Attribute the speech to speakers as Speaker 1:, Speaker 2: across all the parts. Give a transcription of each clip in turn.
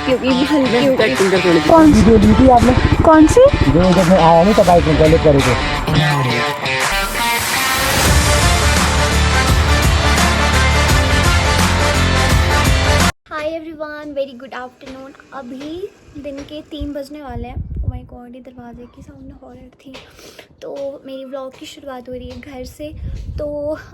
Speaker 1: सकती होगी हल्की होगी।
Speaker 2: कौन सी ली थी आपने?
Speaker 1: कौन सी?
Speaker 2: जो जब मैं आया नहीं तब बाइक में पहले करोगे।
Speaker 1: Hi everyone, very good afternoon. अभी दिन के 3 बजने वाले हैं। ओ माय गॉड, ये दरवाजे के सामने हॉरर थी। तो मेरी व्लॉग की शुरुआत हो रही है घर से। तो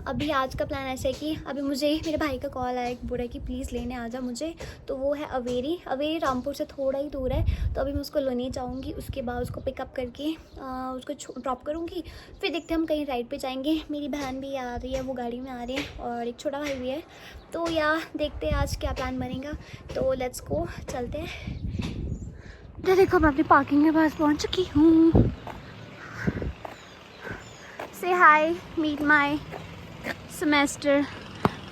Speaker 1: अभी आज का प्लान ऐसा है कि अभी मुझे मेरे भाई का कॉल आया, बोल रहा है कि प्लीज़ लेने आ जा मुझे। तो वो है अवेरी रामपुर से थोड़ा ही दूर है। तो अभी मैं उसको लेने जाऊँगी, उसके बाद उसको पिकअप करके उसको ड्रॉप करूँगी। फिर देखते हैं हम कहीं राइड पे जाएंगे। मेरी बहन भी आ रही है, वो गाड़ी में आ रही है, और एक छोटा भाई भी है। तो देखते हैं आज क्या प्लान बनेगा। तो लेट्स गो, चलते हैं। तो देखो मैं अपनी पार्किंग के पास पहुंच चुकी हूँ। से हाय, मीट माय सेमेस्टर।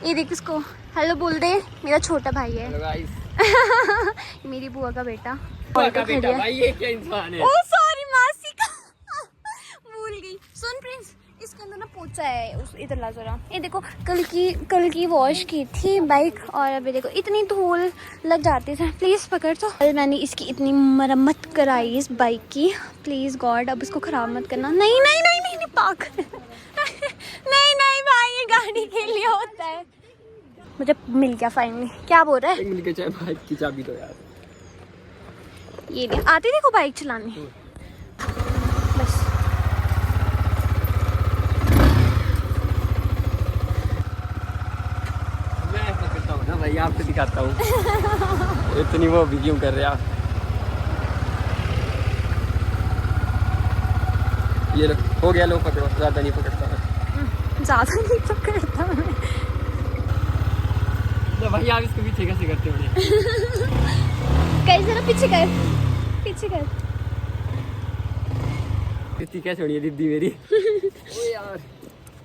Speaker 1: ये देख इसको हेलो बोल दे, मेरा छोटा भाई है। मेरी बुआ का बेटा।
Speaker 3: भाई ये क्या इंसान है?
Speaker 1: ओ सॉरी, मासी का भूल गई। सुन प्रिंस, इसके अंदर ना पोचा है, उस इधर ला जरा। ये देखो कल की वॉश की थी बाइक, और अभी देखो इतनी धूल लग जाती है। प्लीज़ पकड़। तो मैंने इसकी इतनी मरम्मत कराई इस बाइक की। प्लीज़ गॉड, अब इसको ख़राब मत करना। नहीं नहीं नहीं नहीं, नहीं पागल नहीं नहीं भाई, ये गाड़ी के लिए होता है। मुझे मिल गया फाइनली। क्या बोल रहा है?
Speaker 3: मिल के चाहे बाइक की चाबी दो यार।
Speaker 1: ये नहीं आती देखो बाइक चलानी। बस
Speaker 3: ना भाई, आपको दिखाता हूँ। इतनी वो भी क्यों कर रहे आप? ये लो, हो गया, लो पकड़ो। ज़्यादा नहीं पकड़ता मैं।
Speaker 1: ज़्यादा नहीं पकड़ता मैं।
Speaker 3: तो भाई आप इसको पीछे कैसे करते हो?
Speaker 1: कैसे ना, पीछे कर, पीछे कर।
Speaker 3: इतनी क्या छोड़ी है दीदी मेरी? ओ यार,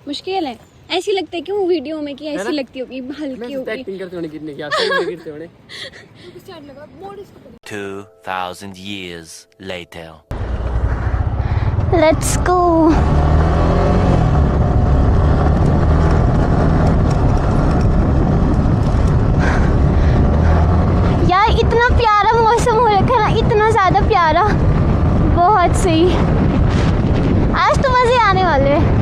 Speaker 1: मुश्किल है। ऐसी लगता है कि वो वीडियो में कि ऐसी लगती होगी, हल्की होगी।
Speaker 3: एक्टिंग करते होने कितने क्या सही में गिरते होने।
Speaker 4: 2000 years later.
Speaker 1: Let's go. यार इतना प्यारा मौसम हो रखा है ना, इतना ज़्यादा प्यारा, बहुत सही। आज तो मज़े आने वाले हैं।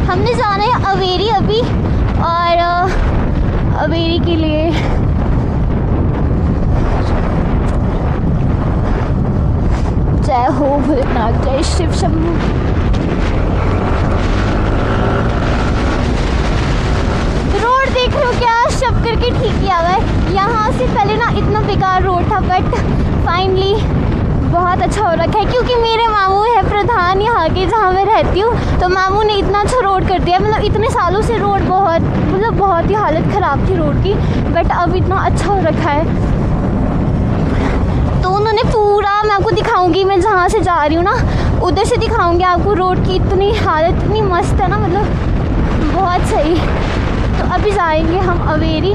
Speaker 1: हमने जाना है अवेरी अभी, और अवेरी के लिए जय हो भोलेनाथ, जय शिव शंभू। रोड देख रहे हो क्या, शब करके ठीक किया हुआ है। यहाँ से पहले ना इतना बेकार रोड था, बट फाइनली बहुत अच्छा हो रखा है, क्योंकि मेरे मामू है प्रधान यहाँ के, जहाँ मैं रहती हूँ। तो मामू ने इतना अच्छा रोड कर दिया। मतलब इतने सालों से रोड बहुत ही हालत ख़राब थी रोड की, बट अब इतना अच्छा हो रखा है। तो उन्होंने पूरा, मैं आपको दिखाऊंगी, मैं जहाँ से जा रही हूँ ना उधर से दिखाऊंगी आपको। रोड की इतनी हालत इतनी मस्त है ना, मतलब बहुत सही। तो अभी जाएंगे हम अवेरी।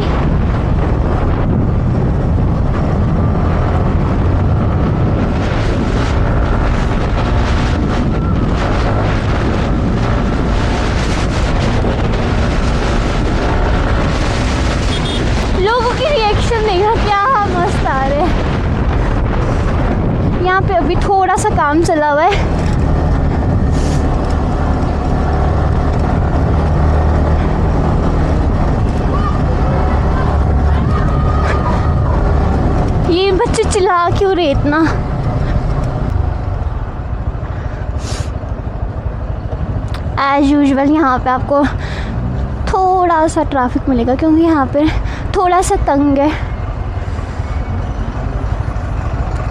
Speaker 1: लोगों की रिएक्शन देखा, क्या मस्त आ रहे हैं। यहाँ पे अभी थोड़ा सा काम चला हुआ है। ये बच्चे चिल्ला क्यों रहे इतना? एज यूजुअल यहाँ पे आपको थोड़ा सा ट्रैफिक मिलेगा, क्योंकि यहाँ पे थोड़ा सा तंग है।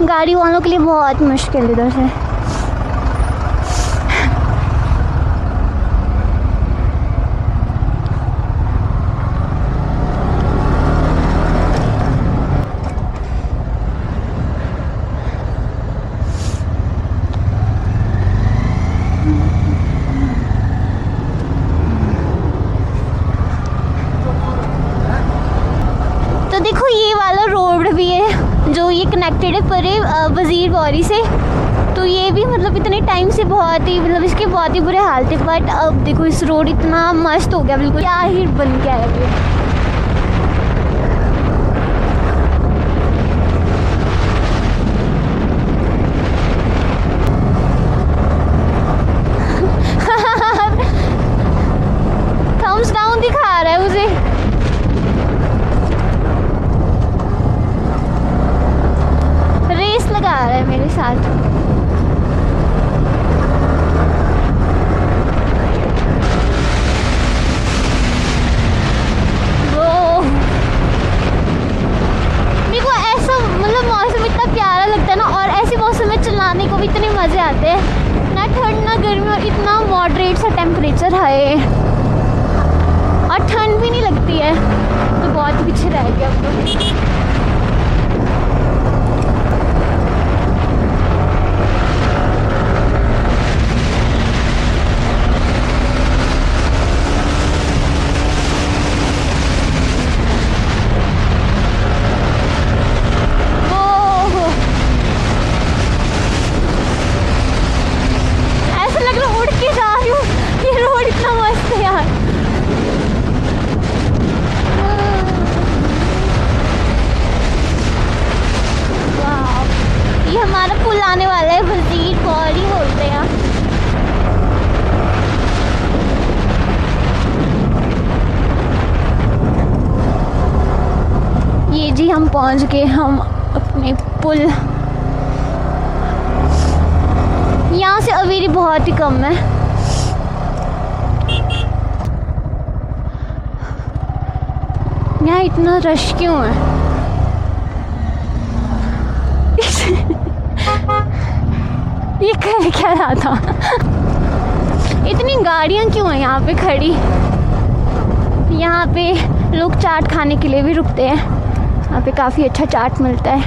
Speaker 1: गाड़ी वालों के लिए बहुत मुश्किल इधर से। तो देखो ये वाला रोड भी है जो ये कनेक्टेड है परे वजीर बौरी से। तो ये भी मतलब इतने टाइम से बहुत ही मतलब इसके बहुत ही बुरे हाल थे, बट अब देखो इस रोड इतना मस्त हो गया, बिल्कुल क्या ही बन गया है ये। थम्स डाउन दिखा रहा है उसे। रेस लगा रहा है मेरे साथ। वो मेरे को ऐसा मतलब मौसम इतना प्यारा लगता है ना, और ऐसे मौसम में चलाने को भी इतने मज़े आते हैं, ना ठंड ना गर्मी, और इतना मॉडरेट सा टेम्परेचर है और ठंड भी नहीं लगती है, तो बहुत ही पीछे रह गया अब तो। ऐसा लग रहा है उड़ के जा रही हूँ, ये रोड इतना मस्त है यार। वाह, ये हमारा पुल आने वाला है, वजीर पौड़ी बोलते हैं। ये जी हम पहुंच गए हम अपने पुल। यहाँ से अवेरी बहुत ही कम है। यहाँ इतना रश क्यों है? ये कह क्या रहा था? इतनी गाड़ियाँ क्यों हैं यहाँ पे खड़ी? यहाँ पे लोग चाट खाने के लिए भी रुकते हैं, यहाँ पे काफ़ी अच्छा चाट मिलता है।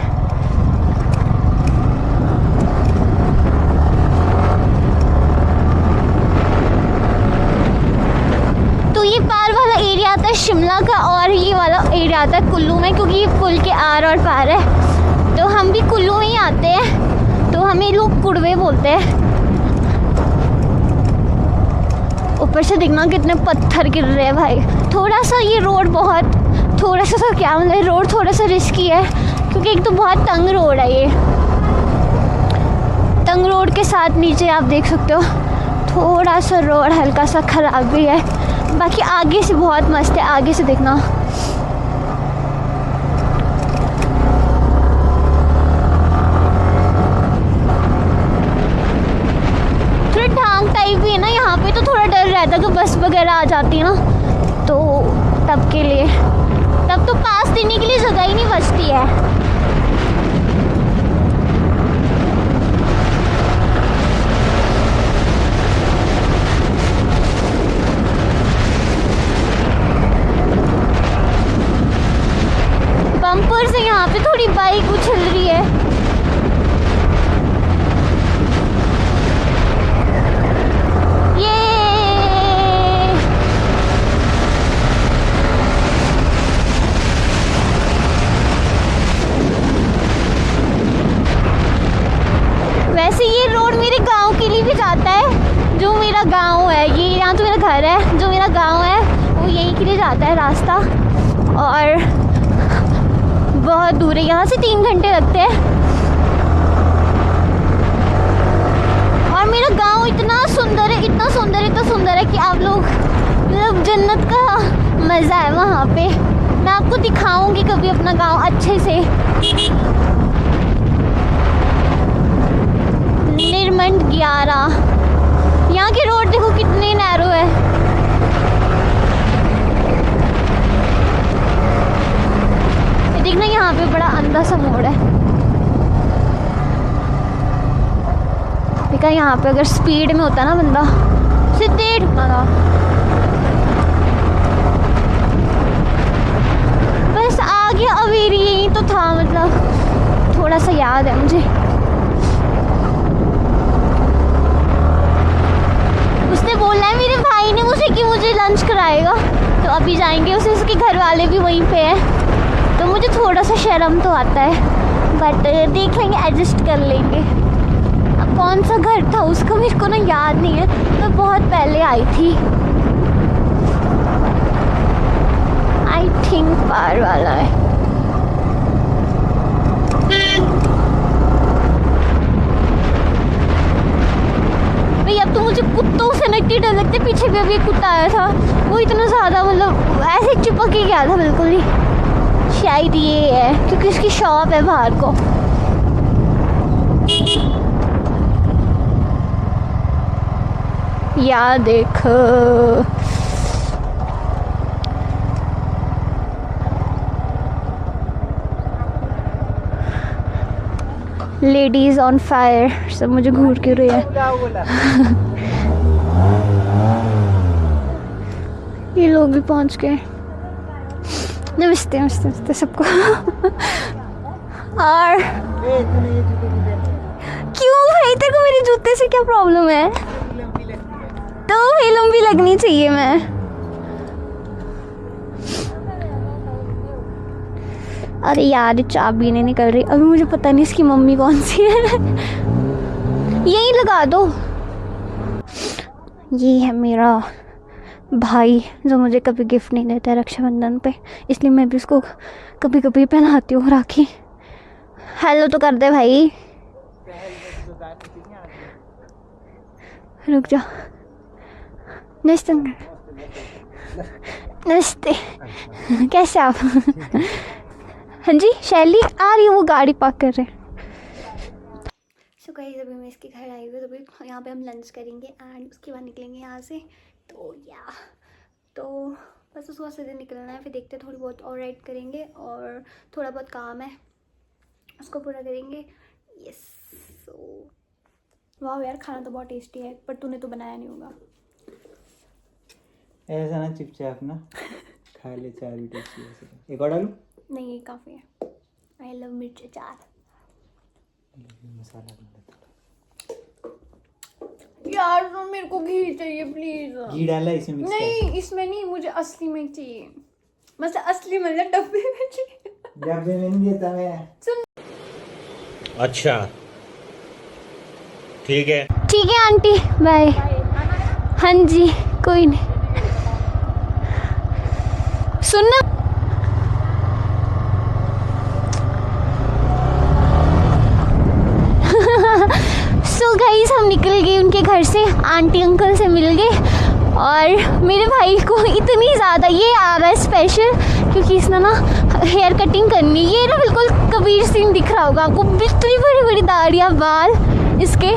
Speaker 1: तो ये पार वाला एरिया आता है शिमला का, और ये वाला एरिया आता है कुल्लू में, क्योंकि ये पुल के आर और पार है। तो हम भी कुल्लू में ही आते हैं, तो हमें लोग कुड़वे बोलते हैं। ऊपर से देखना कितने पत्थर गिर रहे हैं भाई। थोड़ा सा ये रोड बहुत थोड़ा सा क्या मतलब रोड थोड़ा सा रिस्की है, क्योंकि एक तो बहुत तंग रोड है ये। तंग रोड के साथ नीचे आप देख सकते हो थोड़ा सा रोड हल्का सा खराब भी है, बाकी आगे से बहुत मस्त है। आगे से देखना थोड़ा ढांग टाइप भी है ना यहाँ पे, तो थोड़ा डर रहता है कि बस वगैरह आ जाती है ना, तो तब के लिए तब तो पास देने के लिए जगह ही नहीं बचती है। बम्पर से यहाँ पे थोड़ी बाइक उछल रही है। ये वैसे ये रोड मेरे गांव के लिए भी जाता है, जो मेरा गांव है, ये यहाँ तो मेरा घर है, जो मेरा गांव है वो यहीं के लिए जाता है रास्ता, और बहुत दूर है, यहाँ से 3 घंटे लगते हैं। और मेरा गांव इतना सुंदर है, इतना सुंदर, इतना सुंदर है कि आप लोग मतलब जन्नत का मज़ा है वहाँ पे। मैं आपको दिखाऊंगी कभी अपना गांव अच्छे से। निर्मंड 11, यहाँ के रोड देखो कितने नैरो है। देखना यहाँ पे बड़ा अंधा सा मोड़ है। देखा यहाँ पे अगर स्पीड में होता ना बंदा सीधे ठुकना था। बस आगे अवेरी यही तो था, मतलब थोड़ा सा याद है मुझे। उसने बोला है मेरे भाई ने मुझे कि मुझे लंच कराएगा, तो अभी जाएंगे। उसके घर वाले भी वहीं पे हैं, तो मुझे थोड़ा सा शर्म तो आता है, बट देख लेंगे, एडजस्ट कर लेंगे। अब कौन सा घर था उसका मेरे को ना याद नहीं है, मैं बहुत पहले आई थी। आई थिंक पार वाला है। भाई अब तो मुझे कुत्तों से न इतनी डर लगती है। पीछे भी अभी एक कुत्ता आया था, वो इतना ज़्यादा मतलब ऐसे चिपक के गया था बिल्कुल ही। शायद ये है क्योंकि इसकी शॉप है बाहर को। या देखो लेडीज ऑन फायर। सब मुझे घूर क्यों रही है? ये लोग भी पहुंच गए। नमस्ते नमस्ते नमस्ते सबको। और क्यों भाई, तेरे को मेरे जूते से क्या प्रॉब्लम है? तो भाई लंबी लगनी चाहिए। मैं अरे यार चाबी नहीं निकल रही अभी। मुझे पता नहीं इसकी मम्मी कौन सी है। यही लगा दो। ये है मेरा भाई जो मुझे कभी गिफ्ट नहीं देता है रक्षाबंधन पे, इसलिए मैं भी उसको कभी कभी पहनाती हूँ राखी। हेलो तो कर दे भाई। रुक जा। नमस्ते नमस्ते, कैसे आप? हाँ जी शैली आ रही है, वो गाड़ी पार्क कर रहे हैं। सो गाइस अभी मैं इसके घर आई हुई, तो अभी यहाँ पे हम लंच करेंगे एंड उसके बाद निकलेंगे यहाँ से। तो बस उसको सीधे निकलना है, फिर देखते हैं थोड़ी बहुत और राइड करेंगे और थोड़ा बहुत काम है उसको पूरा करेंगे। यस। सो वाह यार खाना तो बहुत टेस्टी है, पर तूने तो बनाया नहीं होगा।
Speaker 2: ऐसा ना चिपचाप ना खा ले, चार भी टेस्टी है। एक और डालूं? नहीं
Speaker 1: ये काफ़ी है। आई लव मिर्च अचार।
Speaker 2: मसाला
Speaker 1: यार तो मेरे को घी चाहिए प्लीज।
Speaker 2: घी डाला इसमें मिक्स
Speaker 1: नहीं इसमें नहीं, मुझे असली में चाहिए। मतलब असली मतलब डब्बे में चाहिए।
Speaker 2: डब्बे में नहीं देता मैं।
Speaker 1: सुन
Speaker 5: अच्छा ठीक है
Speaker 1: आंटी बाय। हाँ जी कोई नहीं। सुनना सो गाइस हम निकल गए उनके घर से, आंटी अंकल से मिल गए। और मेरे भाई को इतनी ज़्यादा ये आ रहा है स्पेशल क्योंकि इसने ना हेयर कटिंग करनी है। ये ना बिल्कुल कबीर सिंह दिख रहा होगा आपको, इतनी बड़ी बड़ी दाढ़ियाँ बाल इसके।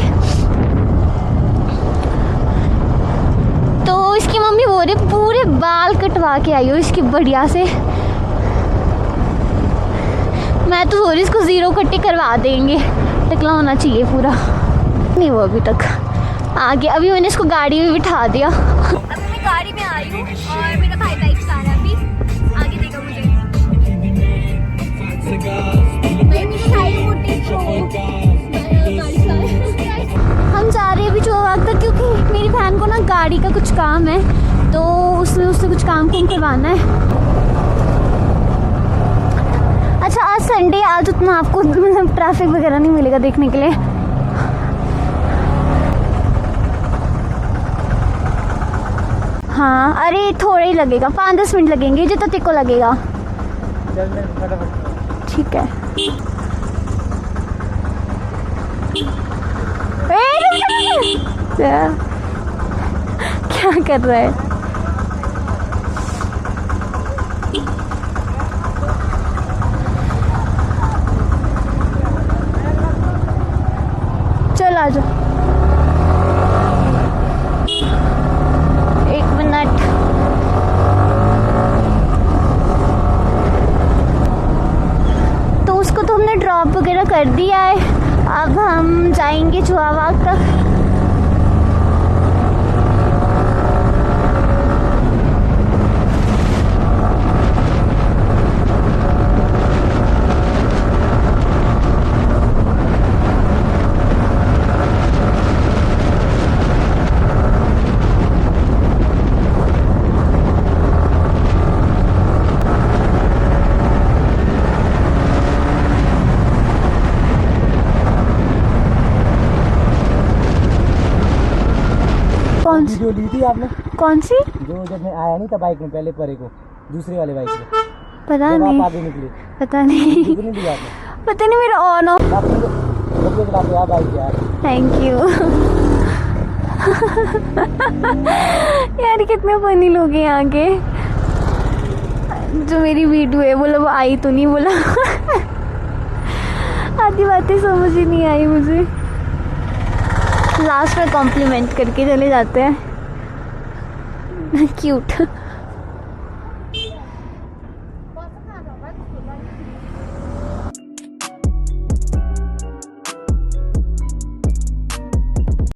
Speaker 1: तो इसकी मम्मी बोल रही पूरे बाल कटवा के आई हो इसकी बढ़िया से। मैं तो बोल रही इसको ज़ीरो कट्टी करवा देंगे, टकला होना चाहिए पूरा। नहीं वो अभी तक आगे, अभी मैंने इसको गाड़ी में बिठा दिया। अभी मैं गाड़ी में आई हूँ और मेरा भाई बाइक से आ रहा है, अभी आगे देगा मुझे। हम जा रहे हैं अभी चौराहा तक क्योंकि मेरी बहन को ना गाड़ी का कुछ काम है, तो उससे कुछ काम करवाना है। अच्छा आज संडे, आज उतना आपको मतलब ट्रैफिक वगैरह नहीं मिलेगा देखने के लिए। हाँ अरे थोड़ा ही लगेगा, 5-10 मिनट लगेंगे जितना तेरे को लगेगा। ठीक है। क्या कर रहा है? चल आ जा। एक मिनट। तो उसको तो हमने ड्रॉप वगैरह कर दिया है, अब हम जाएंगे चुआवाग तक।
Speaker 2: जो ली थी आपने,
Speaker 1: कौन सी?
Speaker 2: जो जब मैं आया नहीं था बाइक में पहले परे को, दूसरे वाले बाइक में
Speaker 1: पता
Speaker 2: जब
Speaker 1: नहीं,
Speaker 2: आप आगे निकले,
Speaker 1: पता नहीं,
Speaker 2: कितनी ली आपने?
Speaker 1: पता नहीं, मेरा ऑन ऑफ।
Speaker 2: आपने तो चलाते यार बाइक यार।
Speaker 1: Thank you. यार कितने फनी लोग हैं यहाँ के। जो मेरी वीडियो है बोला वो आई तो नहीं, बोला आधी बातें समझ ही नहीं आई मुझे। लास्ट में कॉम्प्लीमेंट करके चले जाते हैं। क्यूट।